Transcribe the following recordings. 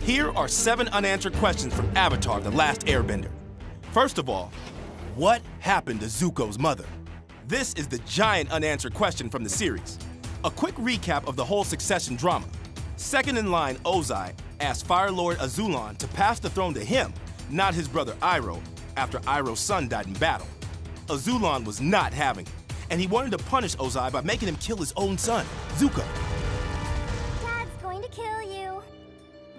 Here are 7 unanswered questions from Avatar: The Last Airbender. First of all, what happened to Zuko's mother? This is the giant unanswered question from the series. A quick recap of the whole succession drama. Second in line, Ozai asked Fire Lord Azulon to pass the throne to him, not his brother Iroh, after Iroh's son died in battle. Azulon was not having it, and he wanted to punish Ozai by making him kill his own son, Zuko. Dad's going to kill you.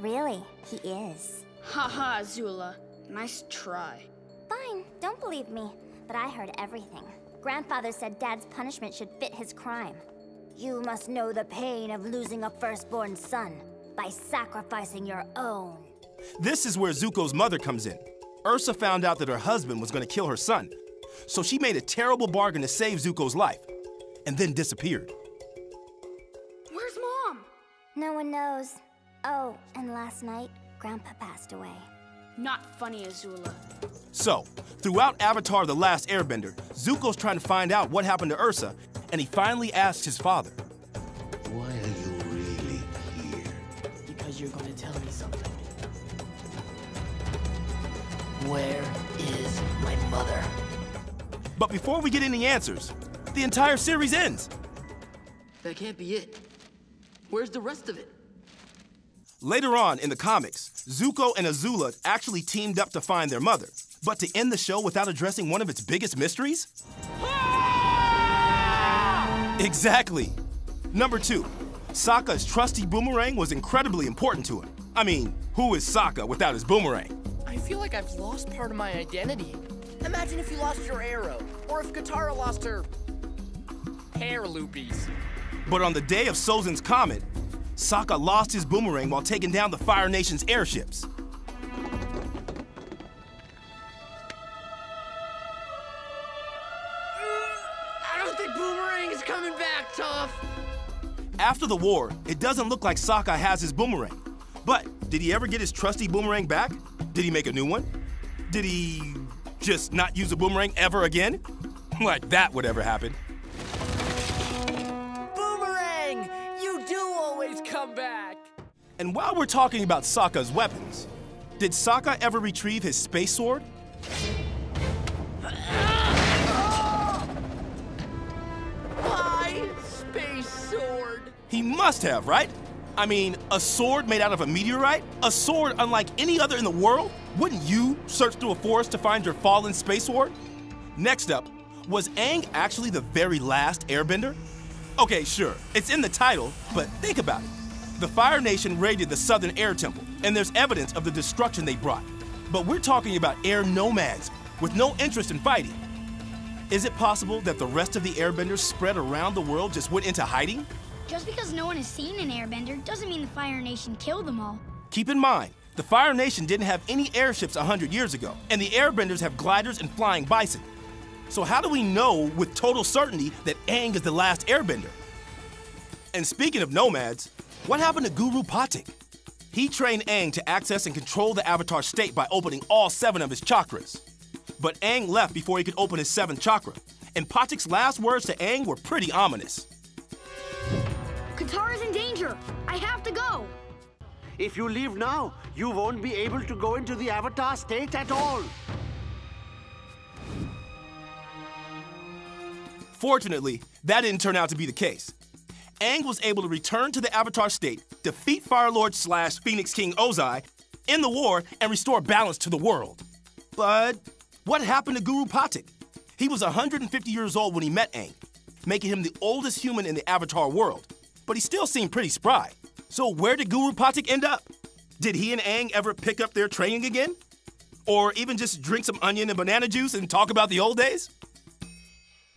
Really, he is. Haha, Azula. Nice try. Fine, don't believe me, but I heard everything. Grandfather said Dad's punishment should fit his crime. You must know the pain of losing a firstborn son by sacrificing your own. This is where Zuko's mother comes in. Ursa found out that her husband was going to kill her son, so she made a terrible bargain to save Zuko's life, and then disappeared. Where's Mom? No one knows. Oh, and last night, Grandpa passed away. Not funny, Azula. So, throughout Avatar: The Last Airbender, Zuko's trying to find out what happened to Ursa, and he finally asks his father. Why are you really here? Because you're going to tell me something. Where is my mother? But before we get any answers, the entire series ends. That can't be it. Where's the rest of it? Later on in the comics, Zuko and Azula actually teamed up to find their mother. But to end the show without addressing one of its biggest mysteries? Exactly. Number 2, Sokka's trusty boomerang was incredibly important to him. I mean, who is Sokka without his boomerang? I feel like I've lost part of my identity. Imagine if you lost your arrow, or if Katara lost her hair loopies. But on the day of Sozin's comet, Sokka lost his boomerang while taking down the Fire Nation's airships. I don't think Boomerang is coming back, Toph. After the war, it doesn't look like Sokka has his boomerang. But did he ever get his trusty boomerang back? Did he make a new one? Did he just not use a boomerang ever again? Like that would ever happen. Boomerang! You do always come back. And while we're talking about Sokka's weapons, did Sokka ever retrieve his space sword? My space sword. He must have, right? I mean, a sword made out of a meteorite? A sword unlike any other in the world? Wouldn't you search through a forest to find your fallen space sword? Next up, was Aang actually the very last airbender? Okay, sure, it's in the title, but think about it. The Fire Nation raided the Southern Air Temple, and there's evidence of the destruction they brought. But we're talking about air nomads with no interest in fighting. Is it possible that the rest of the airbenders spread around the world just went into hiding? Just because no one has seen an airbender doesn't mean the Fire Nation killed them all. Keep in mind, the Fire Nation didn't have any airships 100 years ago, and the airbenders have gliders and flying bison. So how do we know with total certainty that Aang is the last airbender? And speaking of nomads, what happened to Guru Patik? He trained Aang to access and control the Avatar state by opening all 7 of his chakras. But Aang left before he could open his 7th chakra, and Patik's last words to Aang were pretty ominous. Katara's in danger. I have to go. If you leave now, you won't be able to go into the Avatar state at all. Fortunately, that didn't turn out to be the case. Aang was able to return to the Avatar state, defeat Fire Lord / Phoenix King Ozai in the war, and restore balance to the world. But what happened to Guru Patik? He was 150 years old when he met Aang, making him the oldest human in the Avatar world. But he still seemed pretty spry. So where did Guru Patik end up? Did he and Aang ever pick up their training again? Or even just drink some onion and banana juice and talk about the old days?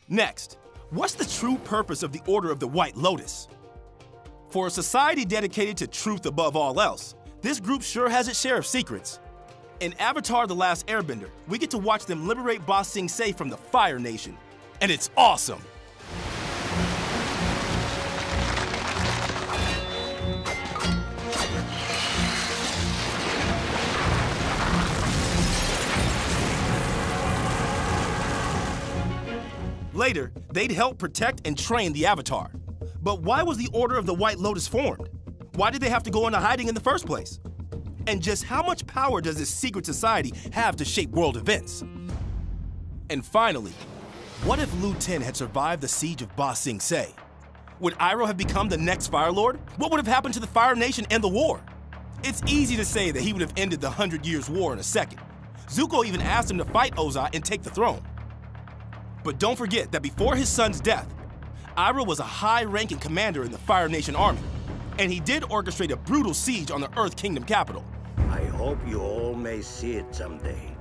Next, what's the true purpose of the Order of the White Lotus? For a society dedicated to truth above all else, this group sure has its share of secrets. In Avatar: The Last Airbender, we get to watch them liberate Ba Sing Se from the Fire Nation. And it's awesome! Later, they'd help protect and train the Avatar. But why was the Order of the White Lotus formed? Why did they have to go into hiding in the first place? And just how much power does this secret society have to shape world events? And finally, what if Lu Ten had survived the siege of Ba Sing Se? Would Iroh have become the next Fire Lord? What would have happened to the Fire Nation and the war? It's easy to say that he would have ended the 100 Years' War in a second. Zuko even asked him to fight Ozai and take the throne. But don't forget that before his son's death, Iroh was a high-ranking commander in the Fire Nation army, and he did orchestrate a brutal siege on the Earth Kingdom capital. I hope you all may see it someday,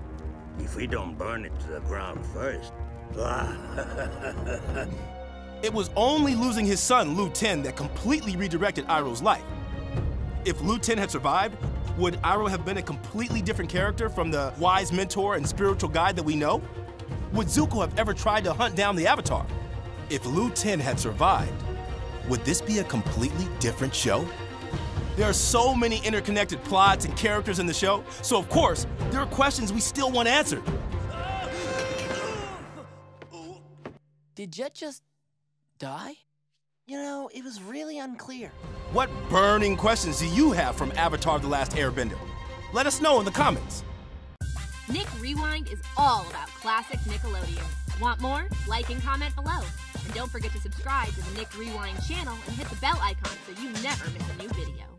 if we don't burn it to the ground first. It was only losing his son, Lu Ten, that completely redirected Iroh's life. If Lu Ten had survived, would Iroh have been a completely different character from the wise mentor and spiritual guide that we know? Would Zuko have ever tried to hunt down the Avatar? If Lu Ten had survived, would this be a completely different show? There are so many interconnected plots and characters in the show, so of course, there are questions we still want answered. Did Jet just die? You know, it was really unclear. What burning questions do you have from Avatar: The Last Airbender? Let us know in the comments. NickRewind is all about classic Nickelodeon. Want more? Like and comment below. And don't forget to subscribe to the NickRewind channel and hit the bell icon so you never miss a new video.